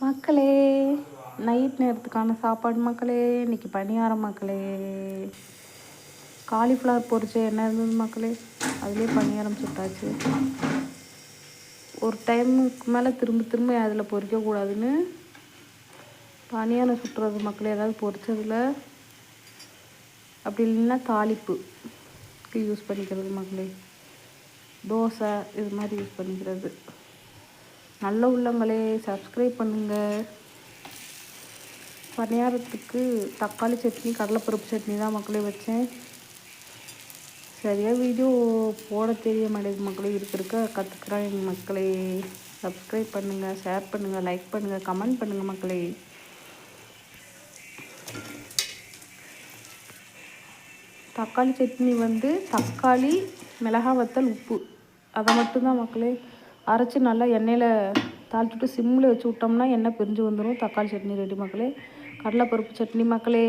மக்களே, நைட் நேரத்துக்கான சாப்பாடு மக்களே. இன்றைக்கி பணியாரம் மக்களே. காலிஃப்ளவர் பொரிச்ச என்ன இருந்தது மக்களே, அதுலேயே பணியாரம் சுட்டாச்சு. ஒரு டைமுக்கு மேலே திரும்ப அதில் பொரிக்கக்கூடாதுன்னு பணியாரம் சுட்டுறது மக்களே. ஏதாவது பொரிச்சதில் அப்படி இல்லைன்னா தாளிப்புக்கு யூஸ் பண்ணிக்கிறது மக்களே. தோசை இது மாதிரி யூஸ் பண்ணிக்கிறது. நல்ல உள்ளங்களே, சப்ஸ்கிரைப் பண்ணுங்கள். பணியாரத்துக்கு தக்காளி சட்னி கடலைப்பருப்பு சட்னி தான் மக்களே வச்சேன். சரியாக வீடியோ போட தெரிய மாட்டேங்குது மக்களே. இருக்க கற்றுக்குறேன் எங்கள் மக்களே. சப்ஸ்கிரைப் பண்ணுங்கள், ஷேர் பண்ணுங்கள், லைக் பண்ணுங்கள், கமெண்ட் பண்ணுங்கள் மக்களே. தக்காளி சட்னி தக்காளி, மிளகாய் வத்தல், உப்பு அதை மட்டும்தான் மக்களே அரைச்சி நல்லா எண்ணெயில் தாளிச்சுட்டு சிம்மில் வச்சு விட்டோம்னா எண்ணெய் பிரிஞ்சு வந்துடும். தக்காளி சட்னி ரெடி மக்களே. கடலைப்பருப்பு சட்னி மக்களே.